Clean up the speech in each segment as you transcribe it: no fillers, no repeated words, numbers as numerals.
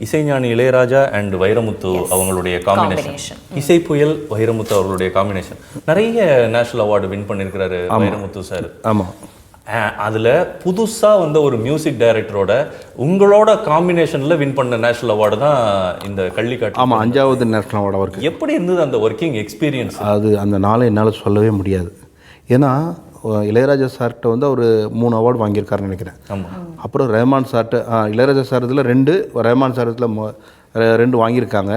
இசைஞானி இளையராஜா அண்ட் வைரமுத்து அவங்களுடைய காம்பினேஷன், இசை புயல் வைரமுத்து அவர்களுடைய காம்பினேஷன். நிறைய நேஷனல் அவார்டு வின் பண்ணியிருக்கிறாரு வைரமுத்து சார். ஆமாம். அதில் புதுசாக வந்த ஒரு மியூசிக் டைரக்டரோட உங்களோட காம்பினேஷனில் வின் பண்ண நேஷனல் அவார்டு தான் இந்த கள்ளிக்காட்டு. ஆமாம், 5வது நேஷனல் அவார்டு அவருக்கு. எப்படி இருந்தது அந்த ஒர்க்கிங் எக்ஸ்பீரியன்ஸ்? அது அந்த நாளை என்னால் சொல்லவே முடியாது. ஏன்னா இளையராஜா சார்கிட்ட வந்து அவர் 3 அவார்டு வாங்கியிருக்காருன்னு நினைக்கிறேன். ஆமாம். அப்புறம் ரஹ்மான் சார்கிட்ட இளையராஜா சார் இதில் 2, ரஹ்மான் சார் இதில் 2 வாங்கியிருக்காங்க.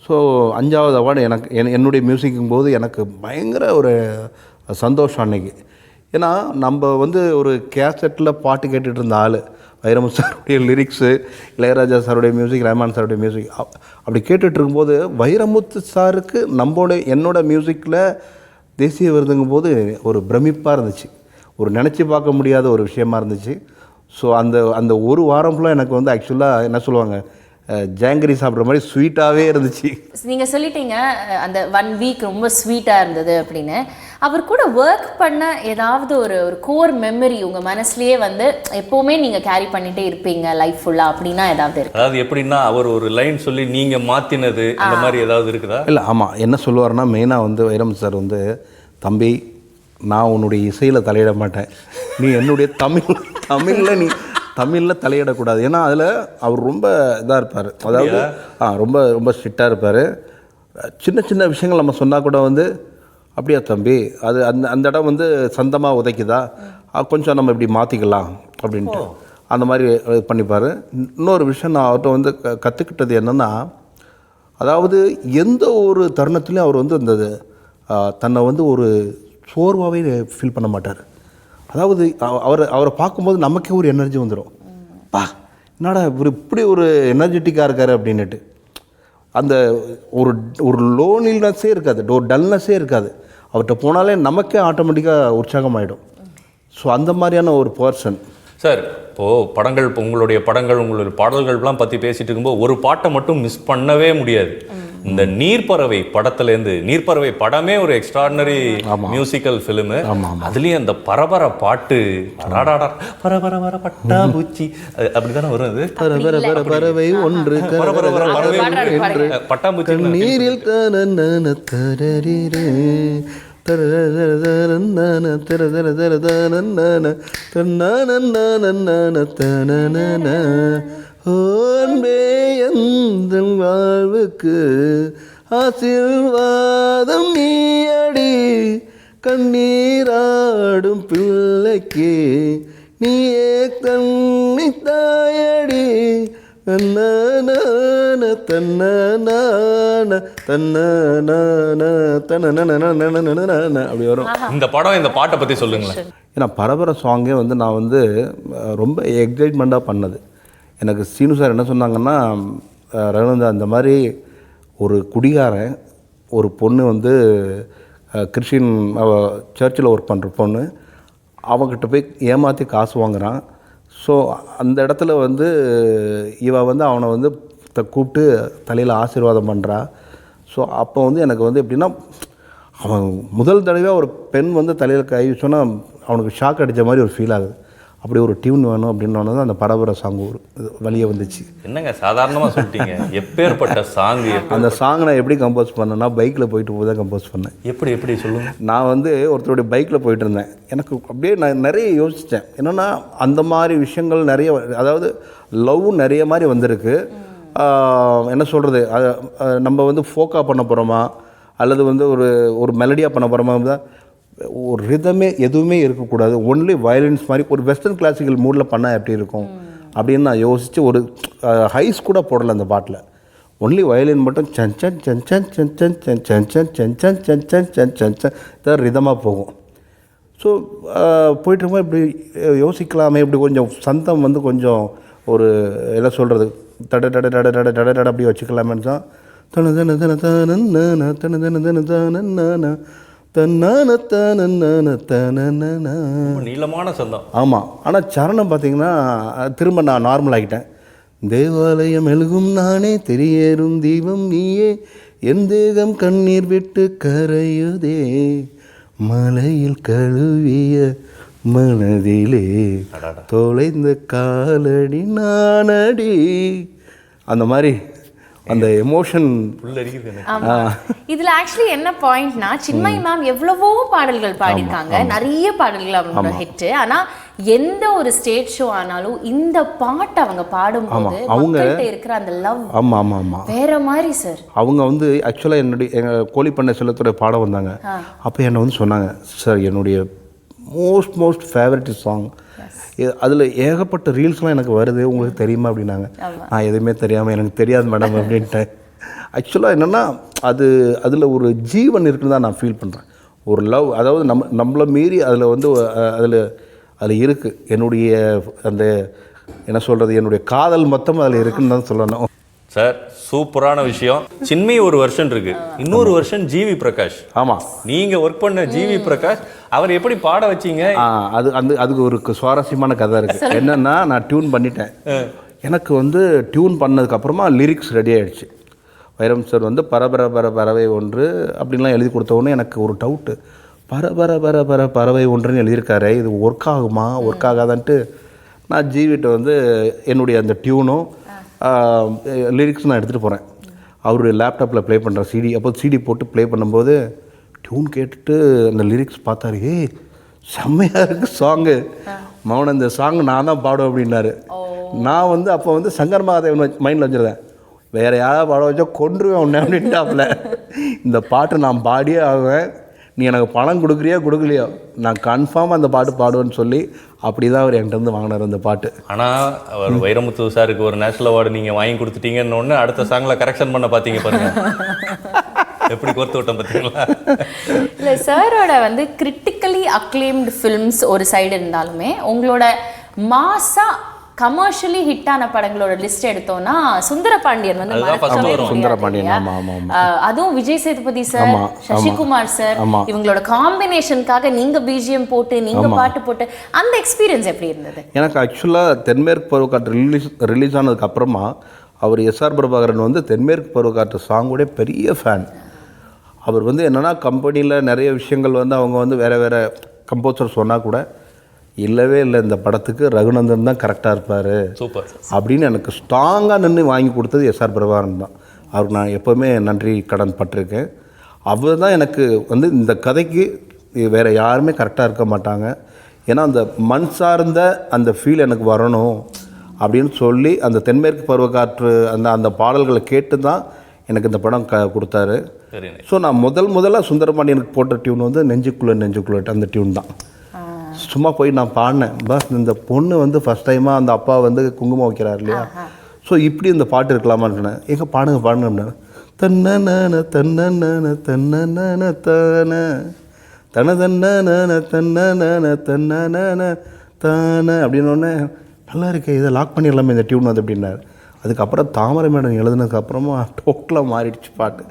ஸோ 5வது அவார்டு எனக்கு என்னுடைய மியூசிக்கும் போது எனக்கு பயங்கர ஒரு சந்தோஷம் அன்னைக்கு. ஏன்னா நம்ம வந்து ஒரு கேசட்டில் பாட்டு கேட்டுட்டு இருந்த ஆள், வைரமுத்து சாருடைய லிரிக்ஸு, இளையராஜா சாருடைய மியூசிக், ரஹ்மான் சாருடைய மியூசிக் அப்படி கேட்டுட்டு இருக்கும்போது வைரமுத்து சாருக்கு என்னோட மியூசிக்கில் தேசிய விருதுங்கும் போது ஒரு பிரமிப்பாக இருந்துச்சு, ஒரு நினச்சி பார்க்க முடியாத ஒரு விஷயமா இருந்துச்சு. ஸோ அந்த ஒரு வாரம் ஃபுல்லாக எனக்கு வந்து ஆக்சுவலாக என்ன சொல்லுவாங்க, ஜாங்கிரி சாப்பிட்ற மாதிரி ஸ்வீட்டாகவே இருந்துச்சு. நீங்கள் சொல்லிட்டீங்க அந்த 1 வீக் ரொம்ப ஸ்வீட்டாக இருந்தது அப்படின்னு. அவர் கூட ஒர்க் பண்ண ஏதாவது ஒரு கோர் மெமரி உங்கள் மனசுலேயே வந்து எப்போவுமே நீங்கள் கேரி பண்ணிகிட்டே இருப்பீங்க லைஃப் ஃபுல்லாக அப்படின்னா ஏதாவது இருக்கு? அதாவது எப்படின்னா அவர் ஒரு லைன் சொல்லி நீங்கள் மாற்றினது அந்த மாதிரி ஏதாவது இருக்குதா? இல்லை, ஆமாம். என்ன சொல்லுவார்னா மெயினாக வந்து வைரமுத்து சார் வந்து, தம்பி நான் உன்னுடைய இசையில் தலையிட மாட்டேன், நீ என்னுடைய தமிழில் நீ தமிழில் தலையிடக்கூடாது. ஏன்னா அதில் அவர் ரொம்ப இதாக இருப்பார், அதாவது ரொம்ப ரொம்ப ஸ்ட்ரிக்டாக இருப்பார். சின்ன சின்ன விஷயங்கள் நம்ம சொன்னால் கூட வந்து அப்படியா தம்பி, அது அந்த இடம் வந்து சந்தமாக உதைக்குதா, கொஞ்சம் நம்ம இப்படி மாற்றிக்கலாம் அப்படின்ட்டு அந்த மாதிரி பண்ணிப்பார். இன்னொரு விஷயம் நான் அவர்கிட்ட வந்து கற்றுக்கிட்டது என்னென்னா, அதாவது எந்த ஒரு தருணத்துலேயும் அவர் வந்து அந்த தன்னை வந்து ஒரு சோர்வாகவே ஃபீல் பண்ண மாட்டார். அதாவது அவரை பார்க்கும்போது நமக்கே ஒரு எனர்ஜி வந்துடும், பா என்னடா இவர் இப்படி ஒரு எனர்ஜெட்டிக்காக இருக்கார் அப்படின்னுட்டு. அந்த ஒரு லோனில்னஸே இருக்காது, ஒரு டல்னஸே இருக்காது. அவர்கிட்ட போனாலே நமக்கே ஆட்டோமேட்டிக்காக உற்சாகமாகிடும். ஸோ அந்த மாதிரியான ஒரு பர்சன் சார். இப்போது படங்கள், இப்போ உங்களுடைய பாடல்கள்லாம் பற்றி பேசிகிட்டு இருக்கும்போது ஒரு பாட்டை மட்டும் மிஸ் பண்ணவே முடியாது. இந்த நீர்ப்பறவை படத்துலேருந்து, நீர்ப்பறவை படமே ஒரு எக்ஸ்ட்ராடினரி மியூசிக்கல் ஃபிலிமு. அதுலேயும் அந்த பரபர பாட்டு, பரபர வர பட்டாம்பூச்சி அப்படிதானே வரும். அது பறவை ஒன்று பட்டாம்பூச்சி நீரில் வாழ்வுக்கு ஆசீர்வாதம் நீயடி, கண்ணீராடும் பிள்ளைக்கு நீயே கண்ணி தாயடி, அப்படி வரும் இந்த படம். இந்த பாட்டை பற்றி சொல்லுங்களேன். ஏன்னா பரபர சாங்கே வந்து நான் வந்து ரொம்ப எக்ஸைட்மெண்ட்டாக பண்ணது. எனக்கு சீனு சார் என்ன சொன்னாங்கன்னா, ரகுநந்தா அந்த மாதிரி ஒரு குடிகாரன், ஒரு பொண்ணு வந்து கிறிஸ்டின் சர்ச்சில் ஒர்க் பண்ணுற பொண்ணு, அவங்ககிட்ட போய் ஏமாற்றி காசு வாங்குகிறான். ஸோ அந்த இடத்துல வந்து இவன் வந்து அவனை வந்து கூப்பிட்டு தலையில் ஆசீர்வாதம் பண்ணுறா. ஸோ அப்போ வந்து எனக்கு வந்து எப்படின்னா, அவன் முதல் தடவையாக ஒரு பெண் வந்து தலையில் கை வச்சோன்னா அவனுக்கு ஷாக் அடித்த மாதிரி ஒரு ஃபீல் ஆகுது. அப்படி ஒரு டியூன் வேணும் அப்படின்னு தான் அந்த பரபர சாங் ஒரு வழியே வந்துச்சு. என்னங்க சாதாரணமாக சொல்லிட்டீங்க, எப்பேற்பட்ட சாங். அந்த சாங் நான் எப்படி கம்போஸ் பண்ணேன்னா, பைக்கில் போயிட்டு போய் தான் கம்போஸ் பண்ணேன். எப்படி சொல்லுங்கள். நான் வந்து ஒருத்தருடைய பைக்கில் போயிட்டு இருந்தேன். எனக்கு அப்படியே நான் நிறைய யோசித்தேன். என்னென்னா அந்த மாதிரி விஷயங்கள் நிறைய, அதாவது லவ் நிறைய மாதிரி வந்திருக்கு. என்ன சொல்கிறது, நம்ம வந்து ஃபோக்காக பண்ண போகிறோமா அல்லது வந்து ஒரு மெலடியாக பண்ண போகிறோமா, தான் ஒரு ரிதமே எதுவுமே இருக்கக்கூடாது, ஒன்லி வயலன்ஸ் மாதிரி ஒரு வெஸ்டர்ன் கிளாசிக்கல் மூடில் பண்ணால் எப்படி இருக்கும் அப்படின்னு நான் யோசித்து ஒரு ஹைஸ் கூட போடலை அந்த பாட்டில். ஒன்லி வயலின் மட்டும் சஞ்சன் சஞ்சன் சஞ்சன் சஞ்சன் சஞ்சன் சஞ்சன் சஞ்சன் தான் ரிதமாக போகும். ஸோ போயிட்டுருக்கும்போது இப்படி யோசிக்கலாமே, இப்படி கொஞ்சம் சந்தம் வந்து கொஞ்சம் ஒரு என்ன சொல்கிறது, தட டட டட டட டட டட அப்படி வச்சுக்கலாமேன்னு தான் தன தன தன தன தன தன தன தன நீளமான சந்தம். ஆமாம். ஆனால் சரணம் பார்த்தீங்கன்னா திரும்ப நான் நார்மல் ஆகிட்டேன். தேவாலயம் எழுகும் நானே, தெரியேறும் தீபம் நீயே, என் தேகம் கண்ணீர் விட்டு கரையுதே, மலையில் கழுவிய மனதிலே தொலைந்த காலடி நானடி அந்த மாதிரி அந்த எமோஷன். ஆமா. இதுல ஆக்சுவலி என்ன பாயிண்ட்னா, சின்மயி மேம் எவ்வளவோ பாடல்கள் பாடிருக்காங்க, நிறைய பாடல்கள் அவங்களோட ஹிட். ஆனா எந்த ஒரு ஸ்டேஜ் ஷோ ஆனாலும் இந்த பாட்டு அவங்க பாடும்போது அவங்கள்ட்ட இருக்கிற அந்த லவ் வேற மாதிரி சார். அவங்க வந்து ஆக்சுவலாக எங்கள் கோழிப்பண்ணை செல்லத்துடைய பாட வந்தாங்க. அப்போ என்னை வந்து சொன்னாங்க, சார் என்னுடைய மோஸ்ட் ஃபேவரட் சாங், அதில் ஏகப்பட்ட ரீல்ஸ்லாம் எனக்கு வருது, உங்களுக்கு தெரியுமா அப்படின்னாங்க. நான் எதுவுமே தெரியாமல் எனக்கு தெரியாது மேடம் அப்படின்ட்டேன். ஆக்சுவலாக என்னென்னா அதில் ஒரு ஜீவன் இருக்குன்னு தான் நான் ஃபீல் பண்ணுறேன். ஒரு லவ், அதாவது நம்மளை மீறி அதில் வந்து அதில் இருக்குது. என்னுடைய அந்த என்ன சொல்கிறது, என்னுடைய காதல் மொத்தம் அதில் இருக்குன்னு தான் சொல்லணும். சார் சூப்பரான விஷயம். சின்மயி ஒரு வெர்ஷன் இருக்கு, இன்னொரு வெர்ஷன் ஜிவி பிரகாஷ். ஆமாம், நீங்க ஒர்க் பண்ண ஜிவி பிரகாஷ் அவர் எப்படி பாட வச்சீங்க? அதுக்கு ஒரு சுவாரஸ்யமான கதை இருக்கு. என்னன்னா, நான் டியூன் பண்ணிட்டேன். எனக்கு வந்து டியூன் பண்ணதுக்கப்புறமா லிரிக்ஸ் ரெடி ஆகிடுச்சு. வைரம் சார் வந்து பரபர ஒன்று அப்படின்லாம் எழுதி கொடுத்தவொடனே எனக்கு ஒரு டவுட்டு, பரபர ஒன்றுன்னு எழுதியிருக்காரு, இது ஒர்க் ஆகுமா ஒர்க் ஆகாதான்ட்டு நான் ஜிவிட்ட வந்து என்னுடைய அந்த டியூனும் லிரிக்ஸ் நான் எடுத்துகிட்டு போகிறேன். அவருடைய லேப்டாப்பில் ப்ளே பண்ணுற சிடி, அப்போ சிடி போட்டு ப்ளே பண்ணும்போது டியூன் கேட்டுட்டு அந்த லிரிக்ஸ் பார்த்தாரு, செம்மையாக இருக்குது சாங்கு மௌன, இந்த சாங் நான் தான் பாடுவேன் அப்படின்னாரு. நான் வந்து அப்போ வந்து சங்கர் மகாதேவன் மைண்டில் வச்சுருந்தேன், வேறு யாராவது பாட வச்சா கொன்றுவேன் உன்னை அப்படின்ட்டாப்புல. இந்த பாட்டு நான் பாடியே ஆகுவேன், நீ எனக்கு பணம் கொடுக்கலையோ நான் கன்ஃபார்மாக அந்த பாட்டு பாடுவேன்னு சொல்லி அப்படி தான் அவர் என்கிட்ட இருந்து வாங்கினார் அந்த பாட்டு. ஆனால் அவர் வைரமுத்து சாருக்கு ஒரு நேஷனல் அவார்டு நீங்கள் வாங்கி கொடுத்துட்டீங்கன்னு ஒன்று அடுத்த சாங்கில் கரெக்ஷன் பண்ண பார்த்தீங்க பாருங்க, எப்படி கோர்த்து விட்டோம் பார்த்தீங்களா? இல்லை, சாரோட வந்து கிரிட்டிக்கலி அக்ளைம்டு ஃபிலிம்ஸ் ஒரு சைடு இருந்தாலுமே உங்களோட மாசா கமர்ஷியலி ஹிட்டான படங்களோட லிஸ்ட் எடுத்தோம்னா சுந்தரபாண்டியன் வந்து அதுவும் விஜய் சேதுபதி சார், சசிகுமார் சார், இவங்களோட காம்பினேஷனுக்காக நீங்க பிஜிஎம் போட்டு நீங்க பாட்டு போட்டு அந்த எக்ஸ்பீரியன்ஸ் எப்படி இருந்தது? எனக்கு ஆக்சுவலாக தென்மேற்கு பருவக்காற்று ரிலீஸ் ஆனதுக்கு அப்புறமா அவர் எஸ்ஆர் பிரபாகரன் வந்து தென்மேற்கு பருவக்காற்று சாங்கோட பெரிய ஃபேன். அவர் வந்து என்னன்னா, கம்பெனியில் நிறைய விஷயங்கள் வந்து அவங்க வந்து வேறு கம்போசர் சொன்னால் கூட இல்லவே இல்லை, இந்த படத்துக்கு ரகுநந்தன் தான் கரெக்டாக இருப்பார் சூப்பர் அப்படின்னு எனக்கு ஸ்ட்ராங்காக நின்று வாங்கி கொடுத்தது எஸ்ஆர் பிரபாகரன் தான். அவருக்கு நான் எப்போவுமே நன்றி கடன் பட்டிருக்கேன். அவர் தான் எனக்கு வந்து இந்த கதைக்கு வேறு யாருமே கரெக்டாக இருக்க மாட்டாங்க, ஏன்னா அந்த மண் சார்ந்த அந்த ஃபீல் எனக்கு வரணும் அப்படின்னு சொல்லி அந்த தென்மேற்கு பருவக்காற்று அந்த பாடல்களை கேட்டு தான் எனக்கு இந்த படம் கொடுத்தாரு. ஸோ நான் முதலாக சுந்தரபாண்டியனுக்கு போட்ட டியூன் வந்து நெஞ்சுக்குள்ளே அந்த டியூன் தான். சும்மா போய் நான் பாடினேன், பஸ் இந்த பொண்ணு வந்து ஃபஸ்ட் டைமாக அந்த அப்பா வந்து குங்குமம் வைக்கிறார் இல்லையா, ஸோ இப்படி இந்த பாட்டு இருக்கலாமான்னு சொன்னேன். எங்கே பாடுங்க அப்படின்னா, தன்ன தன்ன தன்ன தான தன தன்ன தன்ன தன்ன தான அப்படின்னோடனே நல்லா இருக்கே, இதை லாக் பண்ணிடலாமே இந்த டியூன் வந்து அப்படின்னாரு. அதுக்கப்புறம் தாமரை மேடம் எழுதுனதுக்கப்புறமா டோட்டலாக மாறிடுச்சு பாட்டு.